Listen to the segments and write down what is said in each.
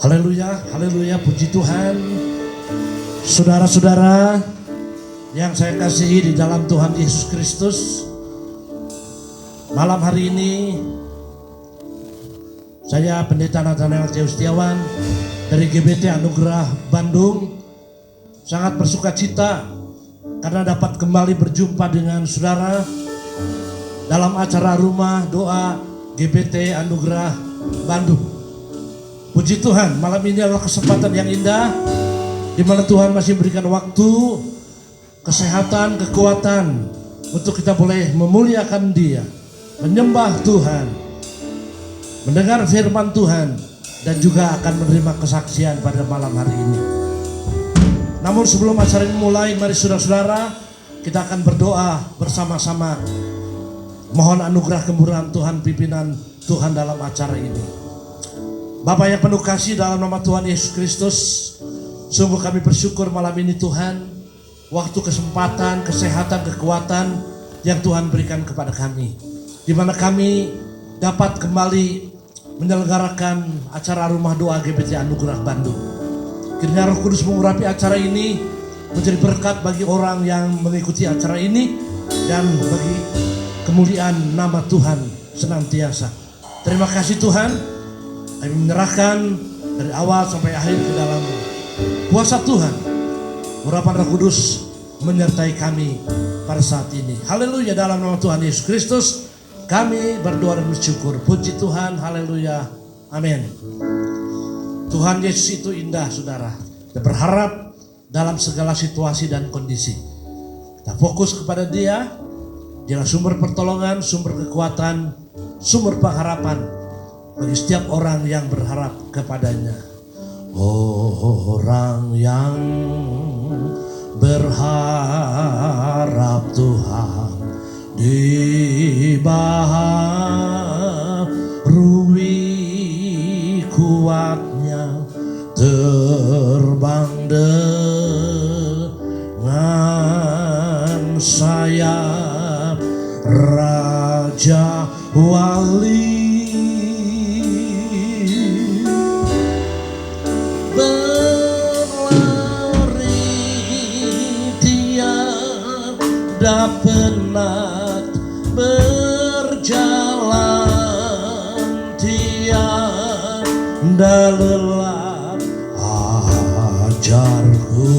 Haleluya, haleluya, puji Tuhan. Saudara-saudara yang saya kasihi di dalam Tuhan Yesus Kristus, malam hari ini saya Pendeta Nathanael Setiawan dari GBT Anugerah Bandung sangat bersuka cita karena dapat kembali berjumpa dengan saudara dalam acara rumah doa GBT Anugerah Bandung. Puji Tuhan, malam ini adalah kesempatan yang indah di mana Tuhan masih berikan waktu, kesehatan, kekuatan untuk kita boleh memuliakan Dia, menyembah Tuhan, mendengar firman Tuhan, dan juga akan menerima kesaksian pada malam hari ini. Namun sebelum acara ini mulai, mari saudara-saudara kita akan berdoa bersama-sama. Mohon anugerah kemurahan Tuhan, pimpinan Tuhan dalam acara ini. Bapa yang penuh kasih, dalam nama Tuhan Yesus Kristus, sungguh kami bersyukur malam ini Tuhan, waktu, kesempatan, kesehatan, kekuatan yang Tuhan berikan kepada kami, di mana kami dapat kembali menyelenggarakan acara rumah doa GBT Anugerah Bandung. Kiranya Roh Kudus mengurapi acara ini menjadi berkat bagi orang yang mengikuti acara ini dan bagi kemuliaan nama Tuhan senantiasa. Terima kasih Tuhan. Kami menyerahkan dari awal sampai akhir ke dalam kuasa Tuhan. Urapan Roh Kudus menyertai kami pada saat ini. Haleluya, dalam nama Tuhan Yesus Kristus kami berdoa dan bersyukur. Puji Tuhan, haleluya, amin. Tuhan Yesus itu indah saudara. Kita berharap dalam segala situasi dan kondisi kita fokus kepada Dia. Dialah sumber pertolongan, sumber kekuatan, sumber pengharapan bagi setiap orang yang berharap kepadanya. Orang yang berharap Tuhan dibaharui kuatnya, terbang dengan sayap Raja Wali. Penat berjalan, tiada lelah, ajarku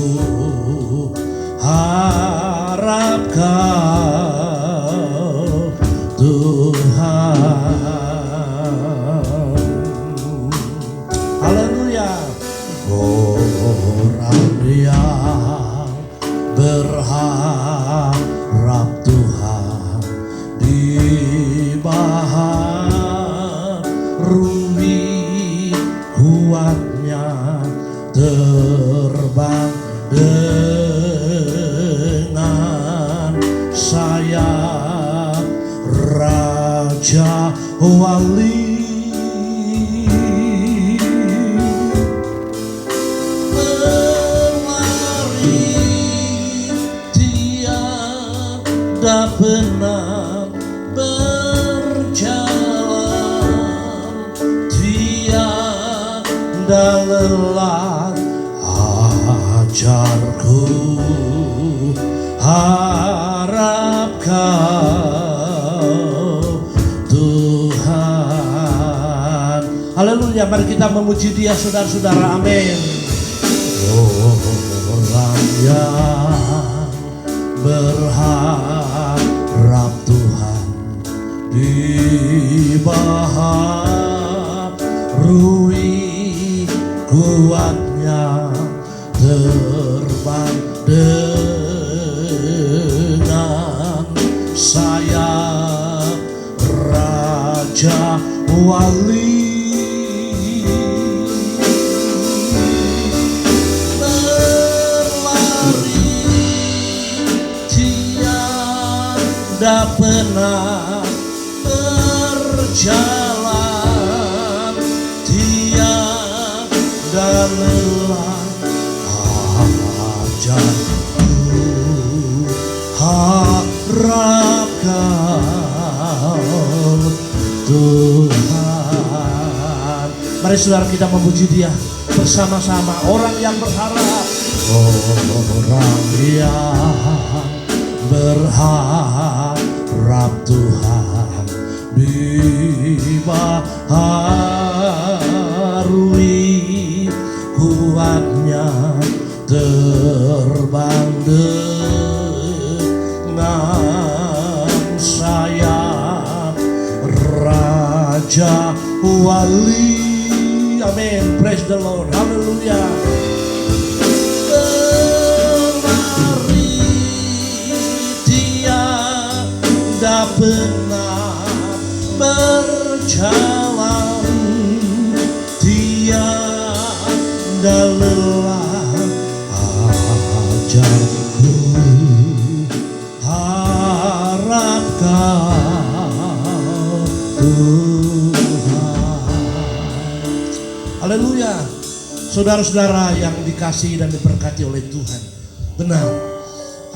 harap Kau Tuhan. Haleluya. Orang yang berharap Tuhan dibaharui kuatnya, terbang dengan sayap Raja Wali. Tak pernah berjalan, tiada lelah, ajarku harap Kau Tuhan. Haleluya, mari kita memuji Dia saudara-saudara, amin. Orang yang berharap Tuhan dibaharui kuatnya, terbang dengan sayap Raja Wali. Tak pernah berjalan, tiada lelah, ajarku harap Kau Tuhan. Mari Mari saudara kita memuji Dia bersama-sama. Orang yang berharap, orang yang berharap Tuhan dibaharui kuatnya, terbang dengan sayap Raja Wali. Amin. Praise the Lord. Haleluya. Berlari tiada benar, berjalan tiada lelah, ajarku harap Kau Tuhan. Haleluya. Saudara-saudara yang dikasihi dan diberkati oleh Tuhan, benar,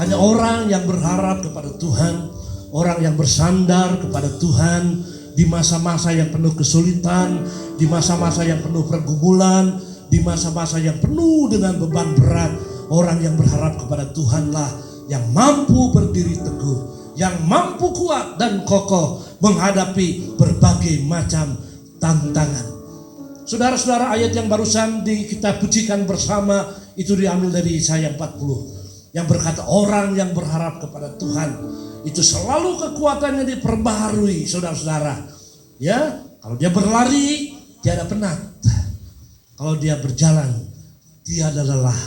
hanya orang yang berharap kepada Tuhan, orang yang bersandar kepada Tuhan di masa-masa yang penuh kesulitan, di masa-masa yang penuh pergumulan, di masa-masa yang penuh dengan beban berat, orang yang berharap kepada Tuhanlah yang mampu berdiri teguh, yang mampu kuat dan kokoh menghadapi berbagai macam tantangan. Saudara-saudara, ayat yang barusan kita pujikan bersama itu diambil dari Yesaya 40 yang berkata orang yang berharap kepada Tuhan itu selalu kekuatannya diperbaharui. Saudara-saudara, ya, kalau dia berlari tiada penat, kalau dia berjalan tiada lelah.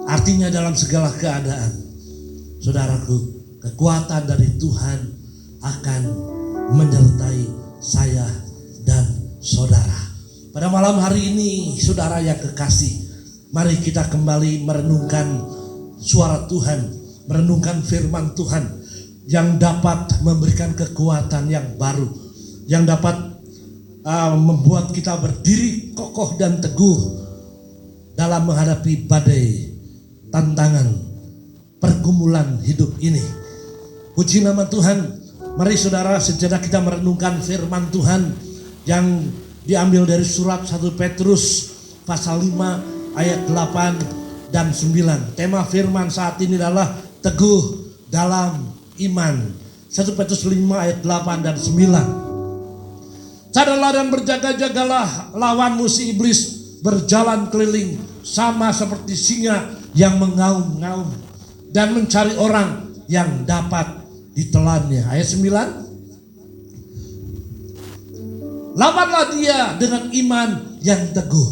Artinya dalam segala keadaan, saudaraku, kekuatan dari Tuhan akan menyertai saya dan saudara. Pada malam hari ini, saudara yang kekasih, mari kita kembali merenungkan suara Tuhan, merenungkan firman Tuhan yang dapat memberikan kekuatan yang baru, yang dapat membuat kita berdiri kokoh dan teguh dalam menghadapi badai, tantangan, pergumulan hidup ini. Puji nama Tuhan. Mari saudara sejenak kita merenungkan firman Tuhan yang diambil dari surat 1 Petrus pasal 5 ayat 8 dan 9. Tema firman saat ini adalah teguh dalam iman. 1 Petrus 5 ayat 8 dan 9. Sadarlah dan berjaga-jagalah, lawanmu si iblis berjalan keliling sama seperti singa yang mengaum-ngaum dan mencari orang yang dapat ditelannya. Ayat 9. Lawanlah dia dengan iman yang teguh.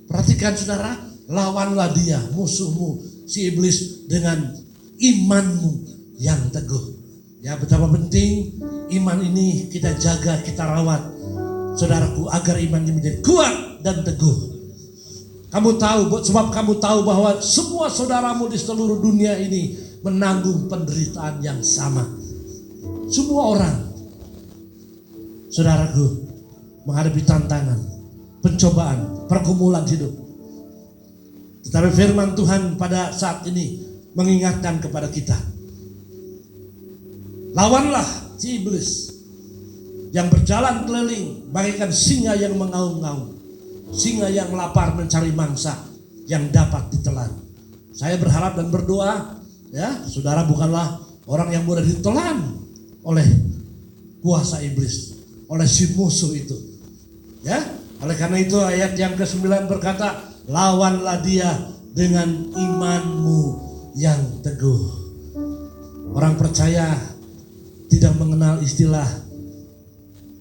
Perhatikan saudara, lawanlah dia, musuhmu, si iblis, dengan imanmu yang teguh. Ya, betapa penting iman ini kita jaga, kita rawat, saudaraku, agar iman ini menjadi kuat dan teguh. Kamu tahu, sebab kamu tahu bahwa semua saudaramu di seluruh dunia ini menanggung penderitaan yang sama. Semua orang, saudaraku, menghadapi tantangan, pencobaan, pergumulan hidup. Tetapi firman Tuhan pada saat ini mengingatkan kepada kita, lawanlah si iblis yang berjalan keliling bagaikan singa yang mengaum-ngaum, singa yang lapar mencari mangsa yang dapat ditelan. Saya berharap dan berdoa, ya, saudara bukanlah orang yang mudah ditelan oleh kuasa iblis, oleh si musuh itu. Ya, oleh karena itu ayat yang ke-9 berkata, lawanlah dia dengan imanmu yang teguh. Orang percaya tidak mengenal istilah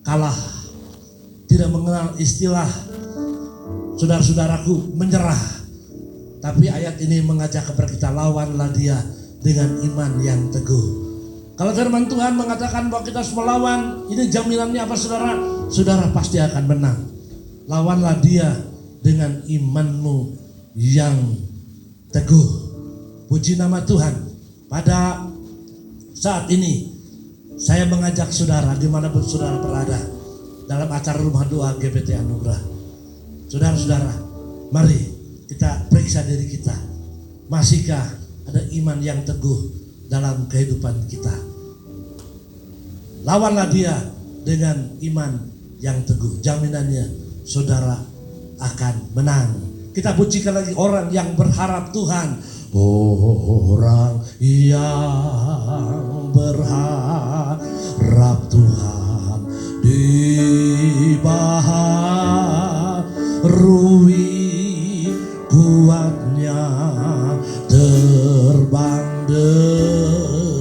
kalah, tidak mengenal istilah, saudara-saudaraku, menyerah. Tapi ayat ini mengajak kepada kita, lawanlah dia dengan iman yang teguh. Kalau firman Tuhan mengatakan bahwa kita harus melawan, ini jaminannya apa saudara? Saudara pasti akan menang. Lawanlah dia dengan imanmu yang teguh. Puji nama Tuhan. Pada saat ini saya mengajak saudara dimanapun saudara berada dalam acara rumah doa GBT Anugerah. Saudara-saudara, mari kita periksa diri kita. Masihkah ada iman yang teguh dalam kehidupan kita? Lawanlah dia dengan iman yang teguh. Jaminannya saudara akan menang. Kita pujikan lagi orang yang berharap Tuhan. Orang yang berharap Tuhan dibaharui kuatnya, terbang dengan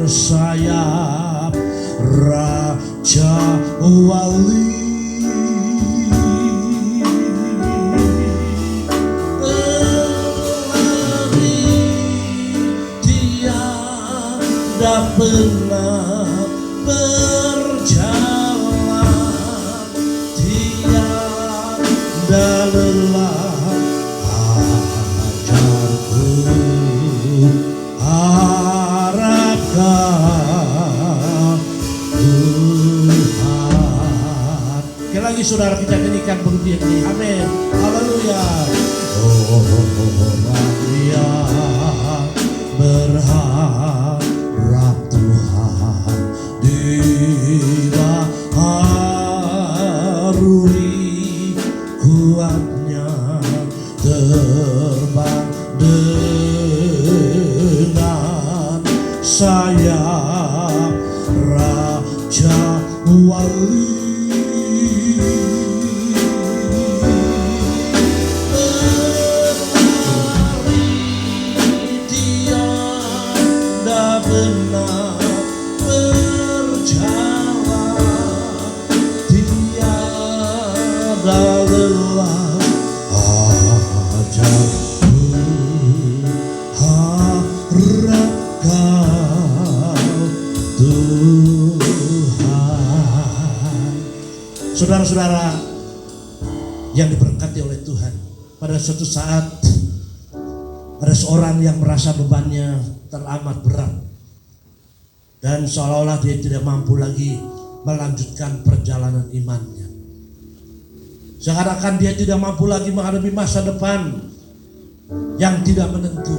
sayap Raja Wali. Tidak pernah berjalan, tiada lelah ajarku, harapkan Tuhan. Oke, lagi saudara, kita nyanyikan pujian ini. Amin. Haleluya. Orang yang berharap Tuhan dibaharui kuatnya, terbang dengan sayap Raja Wali. Benar berjalan, tiada lelah ajarku, harapkan Tuhan. Saudara-saudara yang diberkati oleh Tuhan, pada suatu saat ada seorang yang merasa bebannya teramat berat dan seolah-olah dia tidak mampu lagi melanjutkan perjalanan imannya. Seakan-akan dia tidak mampu lagi menghadapi masa depan yang tidak menentu.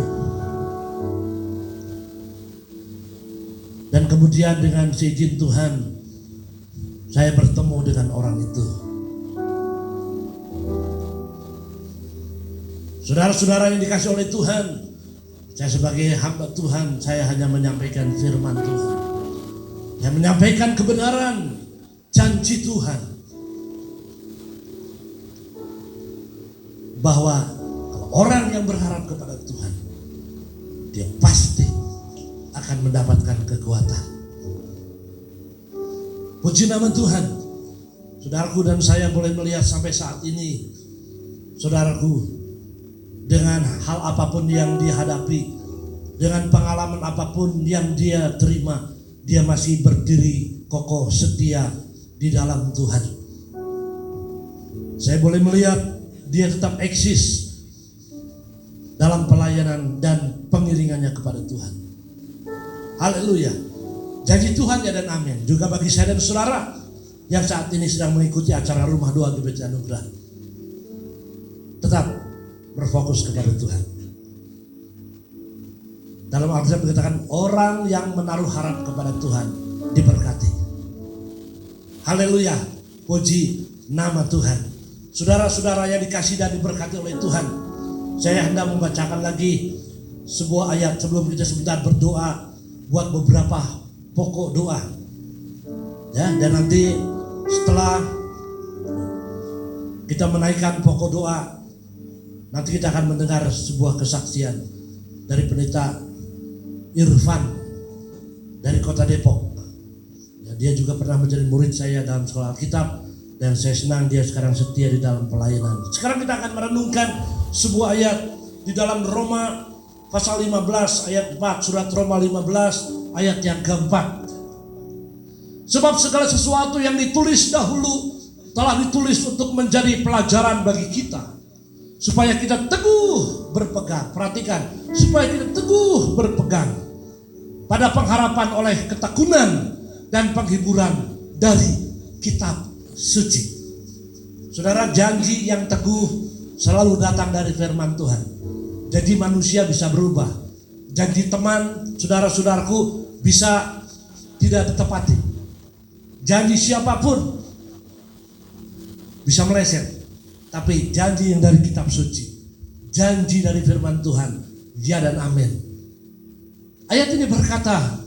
Dan kemudian dengan seizin Tuhan, saya bertemu dengan orang itu. Saudara-saudara yang dikasih oleh Tuhan, saya sebagai hamba Tuhan, saya hanya menyampaikan firman Tuhan. Saya menyampaikan kebenaran janji Tuhan, bahwa kalau orang yang berharap kepada Tuhan, dia pasti akan mendapatkan kekuatan. Puji nama Tuhan. Saudaraku dan saya boleh melihat sampai saat ini, saudaraku, dengan hal apapun yang dia hadapi, dengan pengalaman apapun yang dia terima, dia masih berdiri kokoh setia di dalam Tuhan. Saya boleh melihat dia tetap eksis dalam pelayanan dan pengiringannya kepada Tuhan. Haleluya. Janji Tuhan ya dan amin. Juga bagi saya dan saudara yang saat ini sedang mengikuti acara Rumah Doa GBT Anugerah, tetap berfokus kepada Tuhan. Dalam Alkitab dikatakan orang yang menaruh harap kepada Tuhan diberkati. Haleluya, puji nama Tuhan. Saudara-saudara yang dikasih dan diberkati oleh Tuhan, saya hendak membacakan lagi sebuah ayat sebelum kita sebentar berdoa buat beberapa pokok doa. Ya, dan nanti setelah kita menaikkan pokok doa, nanti kita akan mendengar sebuah kesaksian dari pendeta Irfan dari kota Depok. Ya, dia juga pernah menjadi murid saya dalam sekolah Alkitab dan saya senang dia sekarang setia di dalam pelayanan. Sekarang kita akan merenungkan sebuah ayat di dalam Roma pasal 15 ayat 4, surat Roma 15 ayat yang keempat. Sebab segala sesuatu yang ditulis dahulu telah ditulis untuk menjadi pelajaran bagi kita, supaya kita teguh berpegang. Perhatikan, supaya kita teguh berpegang pada pengharapan oleh ketekunan dan penghiburan dari kitab suci. Saudara, janji yang teguh selalu datang dari firman Tuhan. Jadi manusia bisa berubah. Janji teman, saudara-saudaraku, bisa tidak ditepati. Janji siapapun bisa meleset. Tapi janji yang dari kitab suci, janji dari firman Tuhan, ya dan amin. Ayat ini berkata,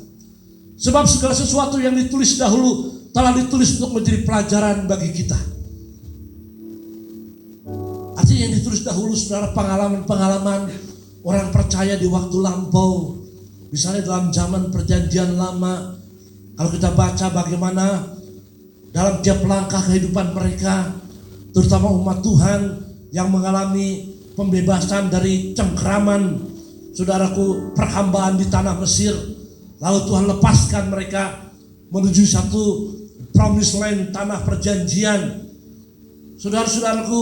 sebab segala sesuatu yang ditulis dahulu telah ditulis untuk menjadi pelajaran bagi kita. Artinya yang ditulis dahulu, saudara, pengalaman-pengalaman orang percaya di waktu lampau. Misalnya dalam zaman perjanjian lama, kalau kita baca bagaimana dalam tiap langkah kehidupan mereka, terutama umat Tuhan yang mengalami pembebasan dari cengkeraman, saudaraku, perhambaan di tanah Mesir. Lalu Tuhan lepaskan mereka menuju satu promised land, tanah perjanjian. Saudara-saudaraku,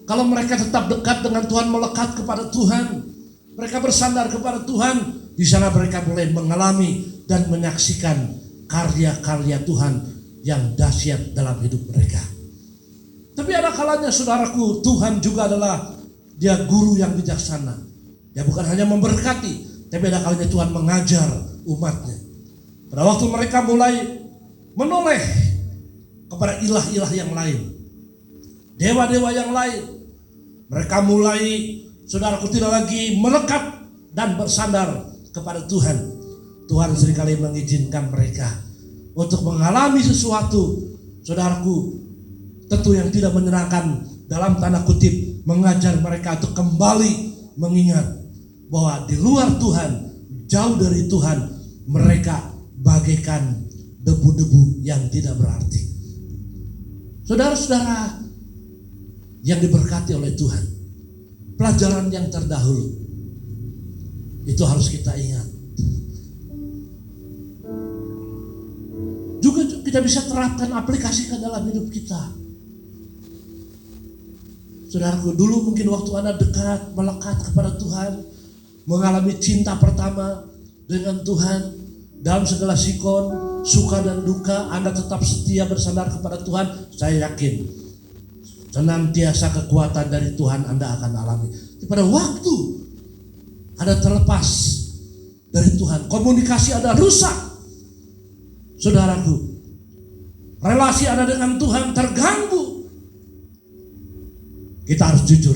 kalau mereka tetap dekat dengan Tuhan, melekat kepada Tuhan, mereka bersandar kepada Tuhan, di sana mereka mulai mengalami dan menyaksikan karya-karya Tuhan yang dahsyat dalam hidup mereka. Tapi ada kalanya, saudaraku, Tuhan juga adalah Dia guru yang bijaksana. Dia bukan hanya memberkati, tapi ada kalanya Tuhan mengajar umatnya. Pada waktu mereka mulai menoleh kepada ilah-ilah yang lain, dewa-dewa yang lain, mereka mulai, saudaraku, tidak lagi melekat dan bersandar kepada Tuhan. Tuhan seringkali mengizinkan mereka untuk mengalami sesuatu, saudaraku, tentu yang tidak menyenangkan, dalam tanda kutip, mengajar mereka untuk kembali mengingat bahwa di luar Tuhan, jauh dari Tuhan, mereka bagaikan debu-debu yang tidak berarti. Saudara-saudara yang diberkati oleh Tuhan, pelajaran yang terdahulu itu harus kita ingat. Juga kita bisa terapkan, aplikasikan dalam hidup kita. Saudaraku, dulu mungkin waktu Anda dekat, melekat kepada Tuhan, mengalami cinta pertama dengan Tuhan, dalam segala sikon, suka dan duka, Anda tetap setia bersandar kepada Tuhan. Saya yakin senantiasa kekuatan dari Tuhan Anda akan alami. Pada waktu Anda terlepas dari Tuhan, komunikasi Anda rusak, saudaraku, relasi Anda dengan Tuhan terganggu. Kita harus jujur,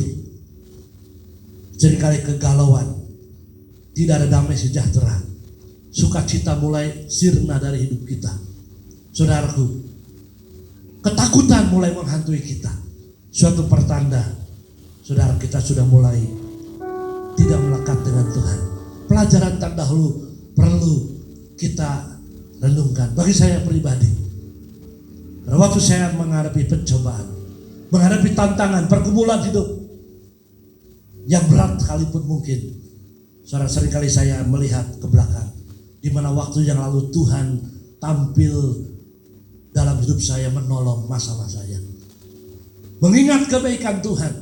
seringkali kegalauan, tidak ada damai sejahtera, sukacita mulai sirna dari hidup kita. Saudaraku, ketakutan mulai menghantui kita. Suatu pertanda, saudara, kita sudah mulai tidak melekat dengan Tuhan. Pelajaran terdahulu perlu kita renungkan. Bagi saya pribadi, pada waktu saya menghadapi pencobaan, menghadapi tantangan, pergumulan hidup yang berat sekalipun mungkin, saudara, seringkali saya melihat ke belakang, di mana waktu yang lalu Tuhan tampil dalam hidup saya, menolong masalah saya, mengingat kebaikan Tuhan.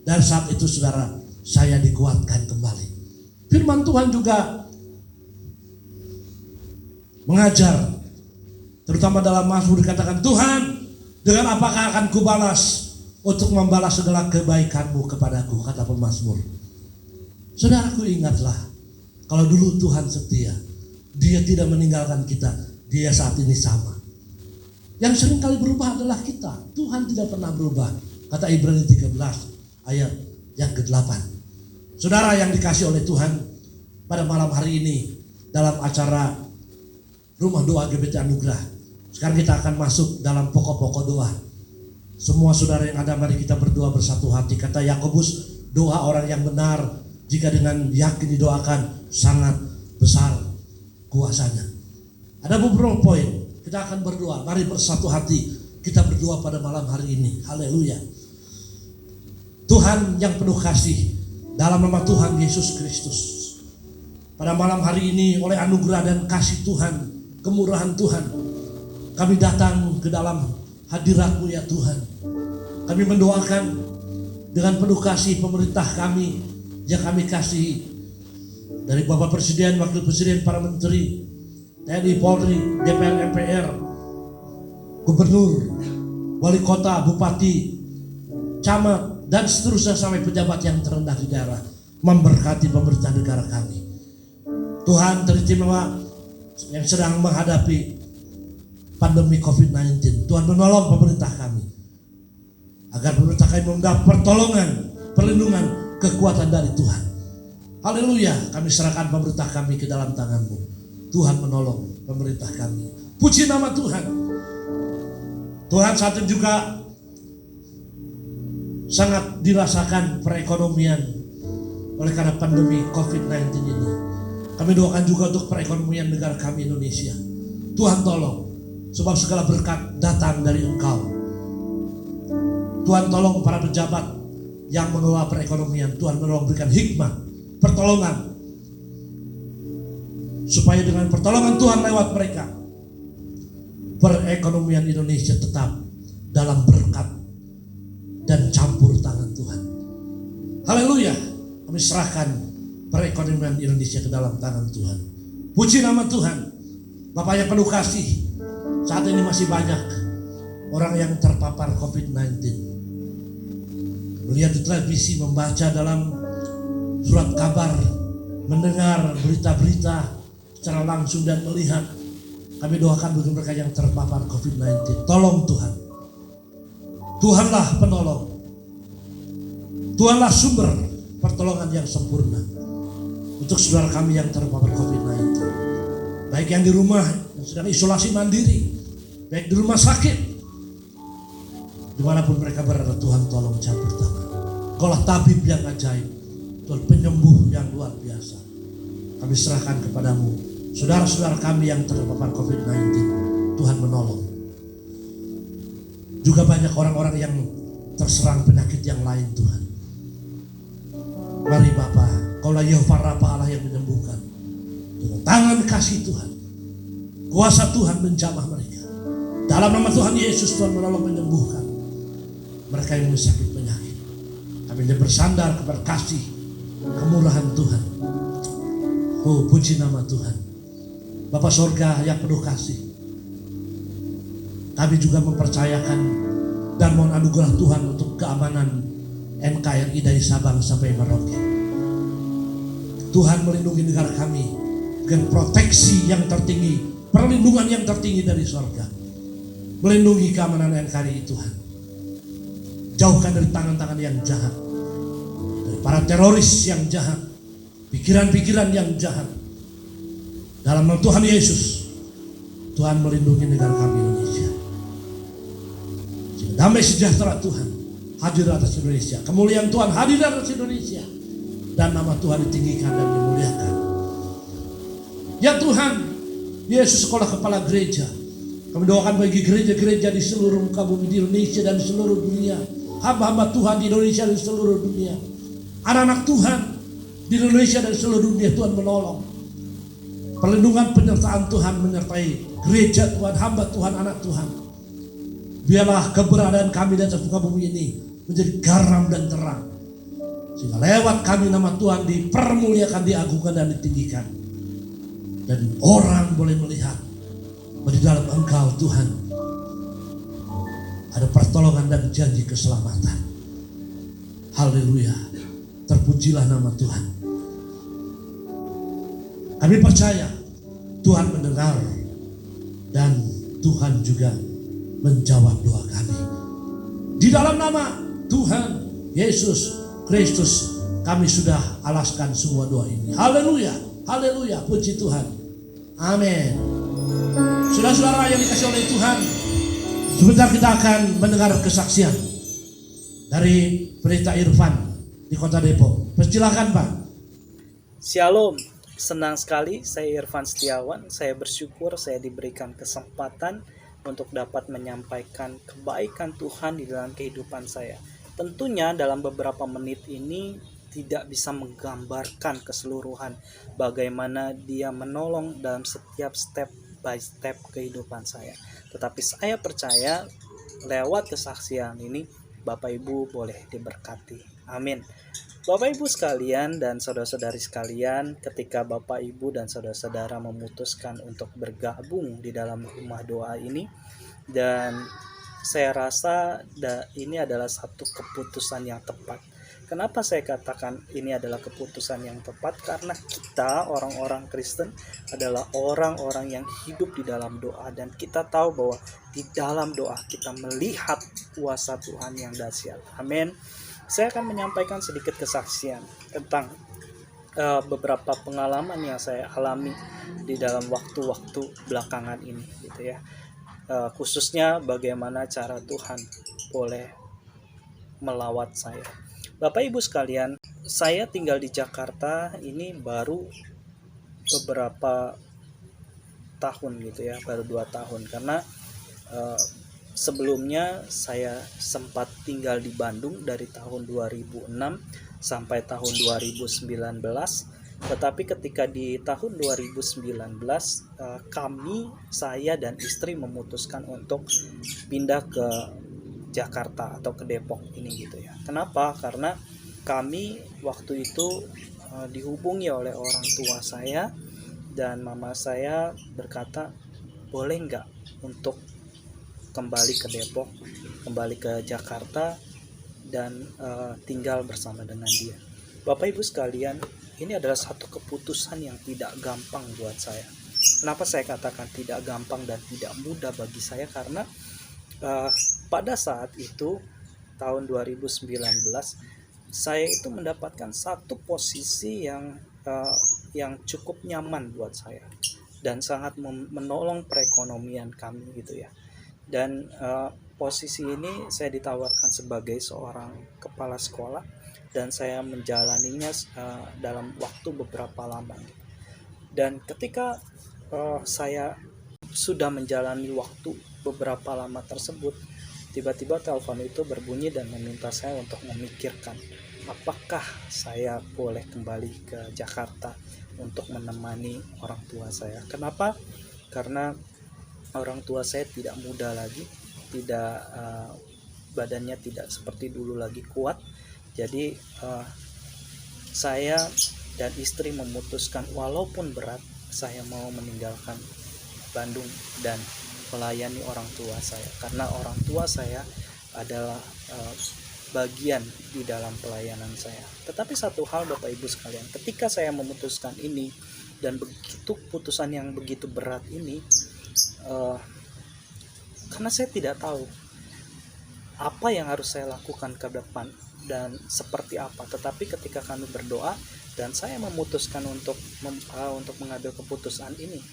Dan saat itu, saudara, saya dikuatkan kembali. Firman Tuhan juga mengajar, terutama dalam Mazmur dikatakan, Tuhan, dengan apakah akan kubalas untuk membalas segala kebaikanmu kepadaku, kata pemazmur. Saudaraku, ingatlah, kalau dulu Tuhan setia, Dia tidak meninggalkan kita, Dia saat ini sama. Yang sering kali berubah adalah kita. Tuhan tidak pernah berubah, kata Ibrani 13 ayat yang ke-8. Saudara yang dikasih oleh Tuhan, pada malam hari ini dalam acara Rumah Doa GBT Anugerah, sekarang kita akan masuk dalam pokok-pokok doa. Semua saudara yang ada, mari kita berdoa bersatu hati. Kata Yakobus, doa orang yang benar, jika dengan yakin didoakan, sangat besar kuasanya. Ada beberapa poin, kita akan berdoa. Mari bersatu hati, kita berdoa pada malam hari ini. Haleluya. Tuhan yang penuh kasih, dalam nama Tuhan Yesus Kristus, pada malam hari ini oleh anugerah dan kasih Tuhan, kemurahan Tuhan, kami datang ke dalam hadirat-Mu ya Tuhan. Kami mendoakan dengan penuh kasih pemerintah kami yang kami kasihi, dari Bapak Presiden, Wakil Presiden, para Menteri, TNI, Polri, DPR, MPR, Gubernur, Wali Kota, Bupati, Camat, dan seterusnya sampai pejabat yang terendah di daerah, memberkati pemerintah negara kami. Tuhan, teristimewa yang sedang menghadapi pandemi COVID-19, Tuhan menolong pemerintah kami agar pemerintah kami mendapat pertolongan, perlindungan, kekuatan dari Tuhan. Haleluya, kami serahkan pemerintah kami ke dalam tangan-Mu. Tuhan menolong pemerintah kami. Puji nama Tuhan. Tuhan, saat ini juga sangat dirasakan perekonomian oleh karena pandemi COVID-19 ini. Kami doakan juga untuk perekonomian negara kami Indonesia. Tuhan tolong, sebab segala berkat datang dari Engkau. Tuhan tolong para pejabat yang mengelola perekonomian. Tuhan menolong, berikan hikmah, pertolongan, supaya dengan pertolongan Tuhan lewat mereka, perekonomian Indonesia tetap dalam berkat dan campur tangan Tuhan. Haleluya, kami serahkan perekonomian Indonesia ke dalam tangan Tuhan. Puji nama Tuhan. Bapak yang penuh kasih, saat ini masih banyak orang yang terpapar COVID-19. Melihat di televisi, membaca dalam surat kabar, mendengar berita-berita secara langsung dan melihat. Kami doakan bagi mereka yang terpapar COVID-19. Tolong Tuhan. Tuhanlah penolong. Tuhanlah sumber pertolongan yang sempurna untuk saudara kami yang terpapar COVID-19. Baik yang di rumah, yang sedang isolasi mandiri, baik di rumah sakit, dimanapun mereka berada, Tuhan tolong campur tangan. Kaulah tabib yang ajaib, Tuhan penyembuh yang luar biasa. Kami serahkan kepadamu saudara-saudara kami yang terpapar COVID-19. Tuhan menolong. Juga banyak orang-orang yang terserang penyakit yang lain, Tuhan. Mari Bapa, Kaulah Yehova Rafa, Allah yang menyembuhkan. Dengan tangan kasih Tuhan, kuasa Tuhan menjamah mereka. Dalam nama Tuhan Yesus, Tuhan menolong, menyembuhkan mereka yang sakit penyakit. Kami bersandar kepada kasih, kemurahan Tuhan. Oh, puji nama Tuhan. Bapa Sorga yang penuh kasih, kami juga mempercayakan dan mohon anugerah Tuhan untuk keamanan NKRI dari Sabang sampai Merauke. Tuhan melindungi negara kami dengan proteksi yang tertinggi, perlindungan yang tertinggi dari sorga. Melindungi keamanan NKRI Tuhan. Jauhkan dari tangan-tangan yang jahat, dari para teroris yang jahat, pikiran-pikiran yang jahat. Dalam nama Tuhan Yesus, Tuhan melindungi negara kami Indonesia. Damai sejahtera Tuhan hadir atas Indonesia. Kemuliaan Tuhan hadir atas Indonesia. Dan nama Tuhan ditinggikan dan dimuliakan. Ya Tuhan, Yesus sekolah kepala gereja. Kami doakan bagi gereja-gereja di seluruh muka bumi di Indonesia dan di seluruh dunia. Hamba-hamba Tuhan di Indonesia dan di seluruh dunia. Anak-anak Tuhan di Indonesia dan di seluruh dunia, Tuhan menolong. Perlindungan penyertaan Tuhan menyertai gereja Tuhan, hamba Tuhan, anak Tuhan. Biarlah keberadaan kami di atas muka bumi ini menjadi garam dan terang. Sehingga lewat kami nama Tuhan dipermuliakan, diagungkan dan ditinggikan. Dan orang boleh melihat bahwa di dalam Engkau Tuhan ada pertolongan dan janji keselamatan. Haleluya. Terpujilah nama Tuhan. Kami percaya Tuhan mendengar dan Tuhan juga menjawab doa kami. Di dalam nama Tuhan Yesus Kristus kami sudah alaskan semua doa ini. Haleluya, haleluya, puji Tuhan. Amin. Saudara-saudara yang dikasihi oleh Tuhan, sebentar kita akan mendengar kesaksian dari Pendeta Irfan di Kota Depok. Persilakan Pak. Shalom, senang sekali saya Irfan Setiawan. Saya bersyukur saya diberikan kesempatan untuk dapat menyampaikan kebaikan Tuhan di dalam kehidupan saya. Tentunya dalam beberapa menit ini tidak bisa menggambarkan keseluruhan bagaimana Dia menolong dalam setiap step by step kehidupan saya. Tetapi saya percaya lewat kesaksian ini Bapak Ibu boleh diberkati. Amin. Bapak Ibu sekalian dan saudara-saudari sekalian, ketika Bapak Ibu dan saudara-saudara memutuskan untuk bergabung di dalam rumah doa ini, dan saya rasa ini adalah satu keputusan yang tepat. Kenapa saya katakan ini adalah keputusan yang tepat? Karena kita orang-orang Kristen adalah orang-orang yang hidup di dalam doa, dan kita tahu bahwa di dalam doa kita melihat kuasa Tuhan yang dahsyat. Amin. Saya akan menyampaikan sedikit kesaksian tentang beberapa pengalaman yang saya alami di dalam waktu-waktu belakangan ini, gitu ya. Khususnya bagaimana cara Tuhan boleh melawat saya. Bapak Ibu sekalian, saya tinggal di Jakarta ini baru beberapa tahun gitu ya, baru 2 tahun, karena sebelumnya saya sempat tinggal di Bandung dari tahun 2006 sampai tahun 2019. Tetapi ketika di tahun 2019 saya dan istri memutuskan untuk pindah ke Jakarta atau ke Depok ini, gitu ya. Kenapa? Karena kami waktu itu dihubungi oleh orang tua saya, dan mama saya berkata, boleh nggak untuk kembali ke Depok, kembali ke Jakarta, dan tinggal bersama dengan dia. Bapak Ibu sekalian, ini adalah satu keputusan yang tidak gampang buat saya. Kenapa saya katakan tidak gampang dan tidak mudah bagi saya? Karena pada saat itu tahun 2019 saya itu mendapatkan satu posisi yang cukup nyaman buat saya dan sangat menolong perekonomian kami, gitu ya. Dan posisi ini saya ditawarkan sebagai seorang kepala sekolah, dan saya menjalaninya dalam waktu beberapa lama. Dan ketika saya sudah menjalani waktu beberapa lama tersebut, tiba-tiba telepon itu berbunyi dan meminta saya untuk memikirkan apakah saya boleh kembali ke Jakarta untuk menemani orang tua saya. Kenapa? Karena orang tua saya tidak muda lagi, badannya tidak seperti dulu lagi kuat. Jadi saya dan istri memutuskan walaupun berat, saya mau meninggalkan Bandung dan melayani orang tua saya, karena orang tua saya adalah bagian di dalam pelayanan saya. Tetapi satu hal Bapak Ibu sekalian, ketika saya memutuskan ini dan begitu putusan yang begitu berat ini, karena saya tidak tahu apa yang harus saya lakukan ke depan dan seperti apa. Tetapi ketika kami berdoa dan saya memutuskan untuk mengambil keputusan ini,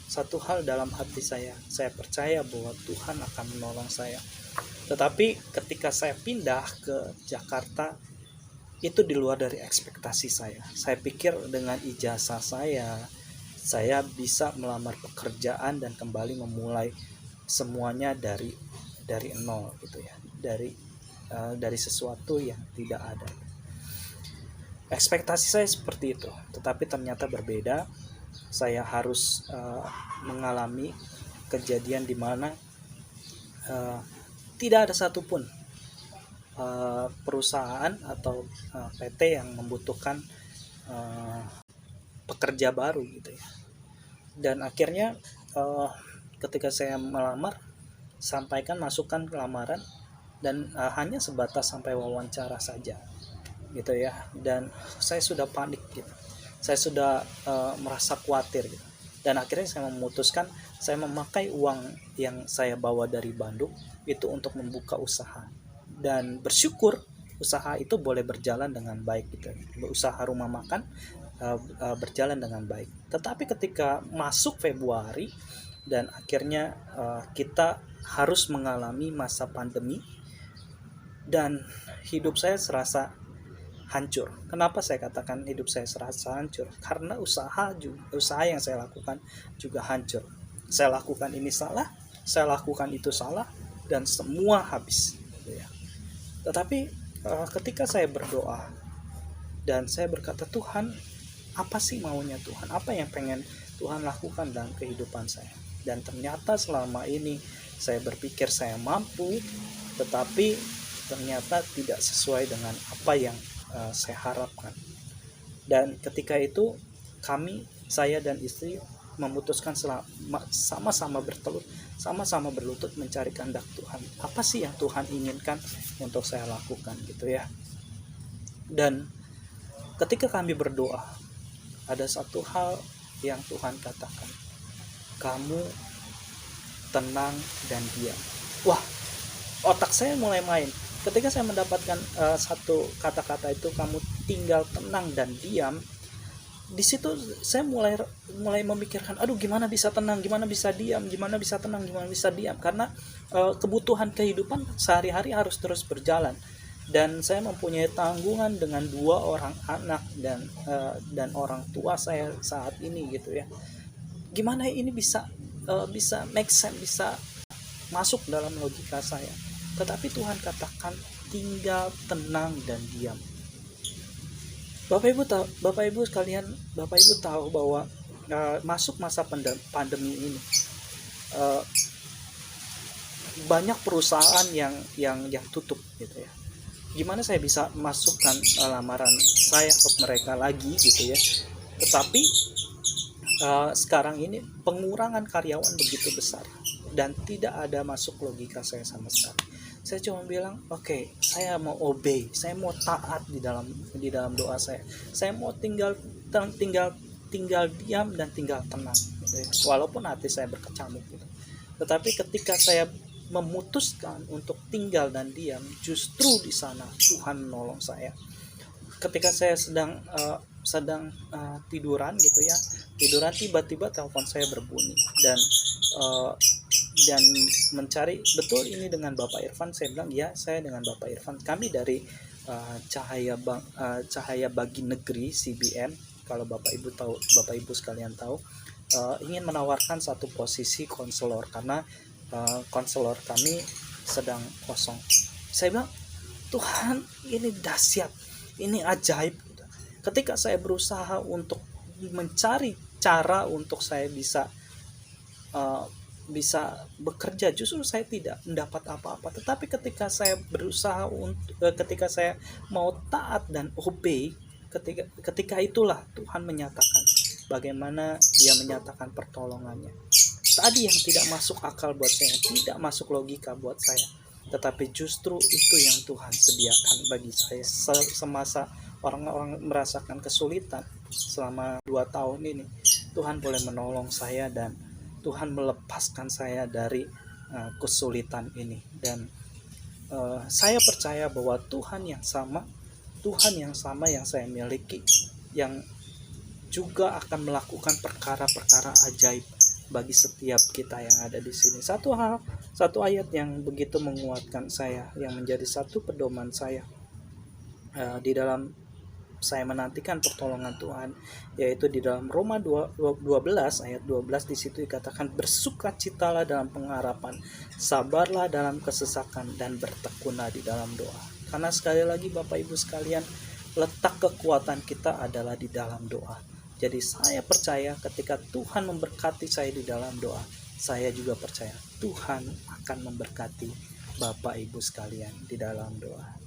satu hal dalam hati saya percaya bahwa Tuhan akan menolong saya. Tetapi ketika saya pindah ke Jakarta, itu di luar dari ekspektasi saya. Saya pikir dengan ijazah saya bisa melamar pekerjaan dan kembali memulai semuanya dari nol, gitu ya. Dari sesuatu yang tidak ada. Ekspektasi saya seperti itu, tetapi ternyata berbeda. Saya harus mengalami kejadian di mana tidak ada satupun perusahaan atau PT yang membutuhkan pekerja baru, gitu ya. Dan akhirnya ketika saya melamar, sampaikan masukan lamaran, dan hanya sebatas sampai wawancara saja, gitu ya. Dan saya sudah panik, gitu. Saya sudah merasa khawatir, gitu. Dan akhirnya saya memutuskan saya memakai uang yang saya bawa dari Bandung itu untuk membuka usaha, dan bersyukur usaha itu boleh berjalan dengan baik, gitu. Usaha rumah makan berjalan dengan baik. Tetapi ketika masuk Februari dan akhirnya kita harus mengalami masa pandemi, dan hidup saya serasa hancur. Kenapa saya katakan hidup saya serasa hancur? Karena usaha yang saya lakukan juga hancur. Saya lakukan ini salah, saya lakukan itu salah, dan semua habis, gitu ya. Tetapi ketika saya berdoa dan saya berkata, Tuhan, apa sih maunya Tuhan? Apa yang pengen Tuhan lakukan dalam kehidupan saya? Dan ternyata selama ini saya berpikir saya mampu, tetapi ternyata tidak sesuai dengan apa yang saya harapkan. Dan ketika itu saya dan istri memutuskan sama-sama berlutut mencari kehendak Tuhan. Apa sih yang Tuhan inginkan untuk saya lakukan, gitu ya. Dan ketika kami berdoa, ada satu hal yang Tuhan katakan, kamu tenang dan diam. Wah, otak saya mulai main. Ketika saya mendapatkan satu kata-kata itu, kamu tinggal tenang dan diam, di situ saya mulai memikirkan, aduh gimana bisa tenang, gimana bisa diam, gimana bisa tenang, gimana bisa diam, karena kebutuhan kehidupan sehari-hari harus terus berjalan, dan saya mempunyai tanggungan dengan 2 orang anak dan orang tua saya saat ini gitu ya. Gimana ini bisa make sense, bisa masuk dalam logika saya. Tetapi Tuhan katakan tinggal tenang dan diam. Bapak Ibu sekalian, Bapak Ibu tahu bahwa masuk masa pandemi ini, banyak perusahaan yang tutup gitu ya. Gimana saya bisa masukkan lamaran saya ke mereka lagi gitu ya. Tetapi sekarang ini pengurangan karyawan begitu besar dan tidak ada masuk logika saya sama sekali. Saya cuma bilang, oke, saya mau obey, saya mau taat di dalam doa saya. Saya mau tinggal diam dan tinggal tenang gitu ya. Walaupun hati saya berkecamuk gitu. Tetapi ketika saya memutuskan untuk tinggal dan diam, justru di sana Tuhan menolong saya. Ketika saya sedang tiduran gitu ya, tiba-tiba telepon saya berbunyi dan mencari betul ini dengan Bapak Irfan. Saya bilang, ya, saya dengan Bapak Irfan, kami dari Cahaya Bagi Negeri CBN. Kalau Bapak Ibu sekalian tahu, ingin menawarkan satu posisi konselor karena konselor kami sedang kosong. Saya bilang, Tuhan, ini dahsyat, ini ajaib. Ketika saya berusaha untuk mencari cara untuk saya bisa bekerja, justru saya tidak mendapat apa-apa. Tetapi ketika saya berusaha ketika saya mau taat dan obey, ketika itulah Tuhan menyatakan bagaimana Dia menyatakan pertolongannya. Tadi yang tidak masuk akal buat saya, tidak masuk logika buat saya, tetapi justru itu yang Tuhan sediakan bagi saya semasa orang-orang merasakan kesulitan selama 2 tahun ini. Tuhan boleh menolong saya dan Tuhan melepaskan saya dari kesulitan ini. Dan saya percaya bahwa Tuhan yang sama yang saya miliki, yang juga akan melakukan perkara-perkara ajaib bagi setiap kita yang ada di sini. Satu ayat yang begitu menguatkan saya, yang menjadi satu pedoman saya di dalam saya menantikan pertolongan Tuhan, yaitu di dalam Roma 12 ayat 12. Di situ dikatakan, bersukacitalah dalam pengharapan, sabarlah dalam kesesakan, dan bertekunlah di dalam doa. Karena sekali lagi Bapak Ibu sekalian, letak kekuatan kita adalah di dalam doa. Jadi saya percaya ketika Tuhan memberkati saya di dalam doa, saya juga percaya Tuhan akan memberkati Bapak Ibu sekalian di dalam doa.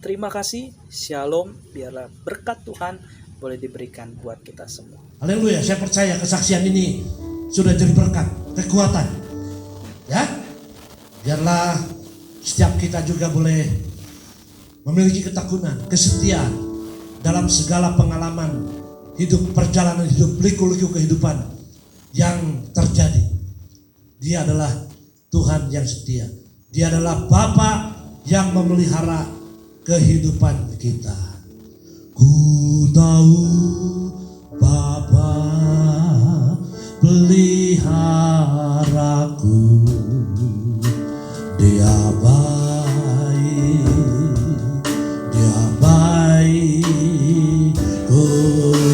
Terima kasih, shalom, biarlah berkat Tuhan boleh diberikan buat kita semua. Haleluya, saya percaya kesaksian ini sudah jadi berkat, kekuatan. Ya, biarlah setiap kita juga boleh memiliki ketekunan, kesetiaan dalam segala pengalaman hidup, perjalanan hidup, liku-liku kehidupan yang terjadi. Dia adalah Tuhan yang setia. Dia adalah Bapa yang memelihara kehidupan kita. Ku tahu Bapa peliharaku, Dia baik, ku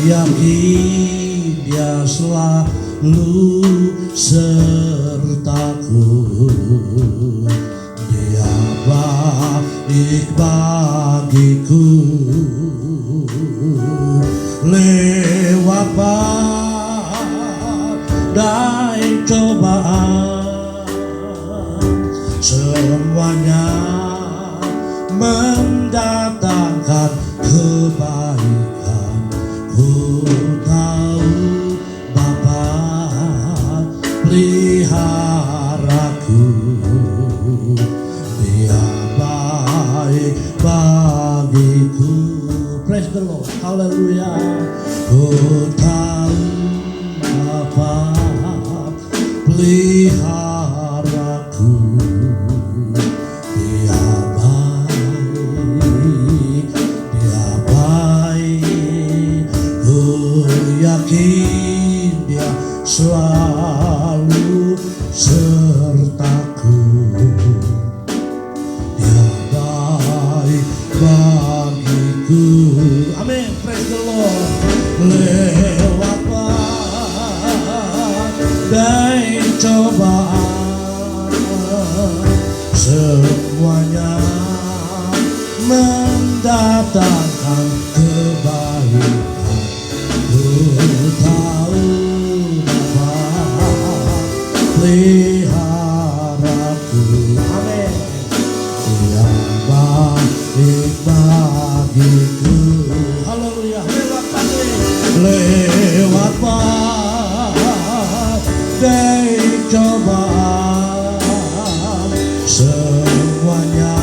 yakin Dia selalu sertaku. Dia baik bagiku, lewat badai cobaan, semuanya mendatangkan kebaikan. Ku tahu Bapa peliharaku, Dia baik bagiku. praise the Lord. Haleluya. Ku tahu Bapa peliharaku, Dia baik, Dia baik. Ku yakin Dia selalu sertaku. Dia baik bagiku. Amin. Praise the Lord. Lewat badai cobaan, semuanya mendatangkan kebaikan. Ku tahu Bapa peliharaku. Amin. Dia baik bagiku. Haleluya. Lewat badai cobaan, semuanya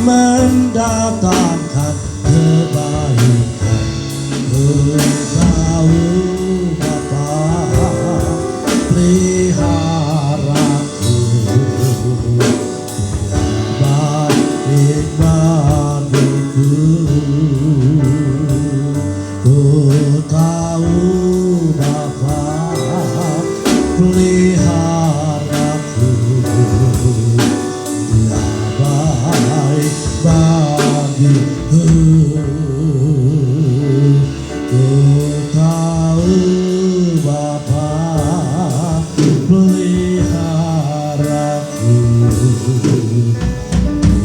mendatangkan kebaikan. Ku tahu Bapa peliharaku. Baik bagiku. Ku tahu Bapa peliharaku. Dia baik bagiku. Ku tahu Bapa peliharaku.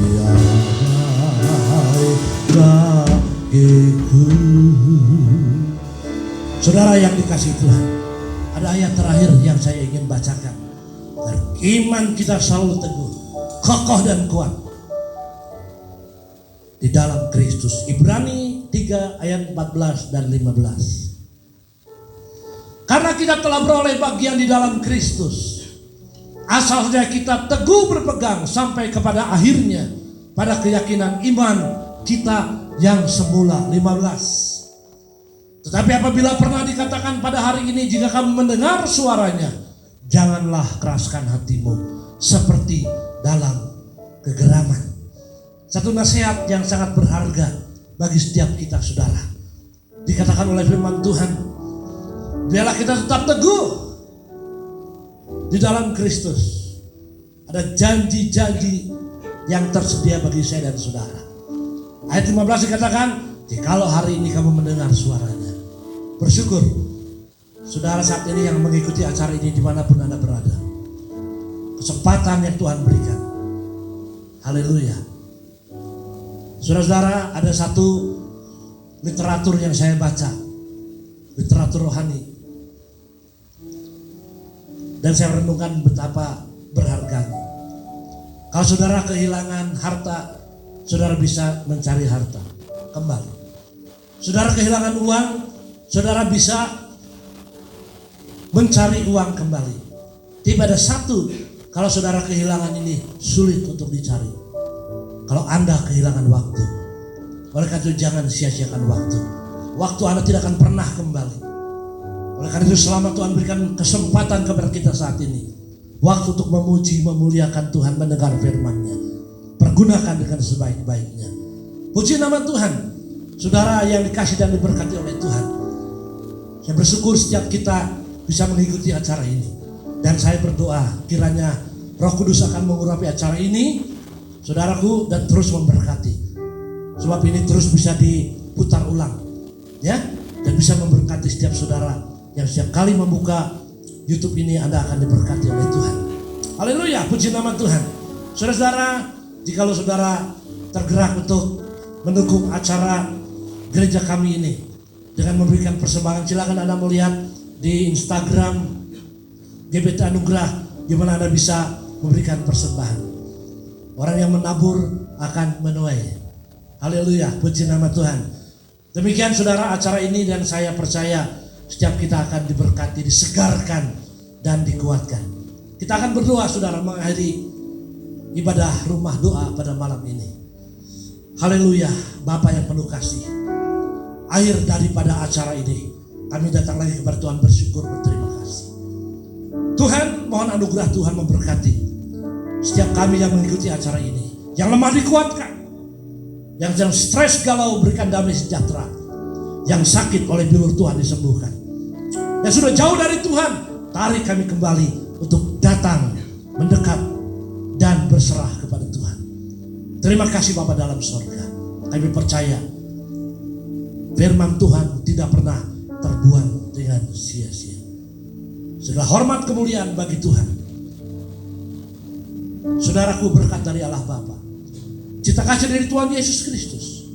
Dia baik bagiku. Saudara yang dikasihi Tuhan, ada ayat terakhir yang saya ingin bacakan. Iman kita selalu teguh, kokoh dan kuat di dalam Kristus. Ibrani 3 ayat 14 dan 15. Karena kita telah beroleh bagian di dalam Kristus, asal saja kita teguh berpegang sampai kepada akhirnya pada keyakinan iman kita yang semula. 15. Tetapi apabila pernah dikatakan pada hari ini, jika kamu mendengar suaranya, janganlah keraskan hatimu seperti dalam kegeraman. Satu nasihat yang sangat berharga bagi setiap kita, saudara. Dikatakan oleh firman Tuhan, biarlah kita tetap teguh di dalam Kristus. Ada janji-janji yang tersedia bagi saya dan saudara. Ayat 15 dikatakan, jikalau hari ini kamu mendengar suaranya. Bersyukur saudara saat ini yang mengikuti acara ini dimanapun Anda berada. Kesempatan yang Tuhan berikan. Haleluya. Saudara-saudara, ada satu literatur yang saya baca, literatur rohani, dan saya renungkan betapa berharganya. Kalau saudara kehilangan harta, saudara bisa mencari harta kembali. Saudara kehilangan uang, saudara bisa mencari uang kembali. Tapi ada satu, kalau saudara kehilangan ini sulit untuk dicari. Kalau Anda kehilangan waktu. Oleh karena itu jangan sia-siakan waktu. Waktu Anda tidak akan pernah kembali. Oleh karena itu selama Tuhan berikan kesempatan kepada kita saat ini, waktu untuk memuji, memuliakan Tuhan, mendengar firman-Nya, pergunakan dengan sebaik-baiknya. Puji nama Tuhan. Saudara yang dikasih dan diberkati oleh Tuhan, saya bersyukur setiap kita bisa mengikuti acara ini. Dan saya berdoa kiranya Roh Kudus akan mengurapi acara ini, saudaraku, dan terus memberkati. Sebab ini terus bisa diputar ulang, ya, dan bisa memberkati setiap saudara yang setiap kali membuka YouTube ini Anda akan diberkati oleh Tuhan. Haleluya, puji nama Tuhan. Saudara-saudara, jikalau saudara tergerak untuk mendukung acara gereja kami ini dengan memberikan persembahan, silakan Anda melihat di Instagram GBT Anugerah, di mana Anda bisa memberikan persembahan. Orang yang menabur akan menuai. Haleluya, puji nama Tuhan. Demikian saudara acara ini, dan saya percaya setiap kita akan diberkati, disegarkan, dan dikuatkan. Kita akan berdoa saudara mengakhiri ibadah rumah doa pada malam ini. Haleluya, Bapa yang penuh kasih. Akhir daripada acara ini, kami datang lagi kepada Tuhan bersyukur, berterima kasih. Tuhan, mohon anugerah Tuhan memberkati setiap kami yang mengikuti acara ini. Yang lemah dikuatkan, yang sedang stres galau berikan damai sejahtera, yang sakit oleh bilur Tuhan disembuhkan, yang sudah jauh dari Tuhan, tarik kami kembali untuk datang, mendekat, dan berserah kepada Tuhan. Terima kasih Bapa dalam sorga. Kami percaya firman Tuhan tidak pernah terbuang dengan sia-sia. Segala hormat kemuliaan bagi Tuhan. Saudaraku, berkat dari Allah Bapa, cita kasih dari Tuhan Yesus Kristus,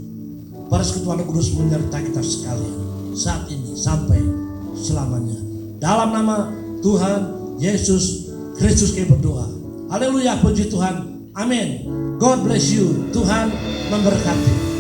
persekutuan Roh Kudus menyertai kita sekalian saat ini sampai selamanya. Dalam nama Tuhan Yesus Kristus kami berdoa. Haleluya, puji Tuhan. Amin. God bless you. Tuhan memberkati.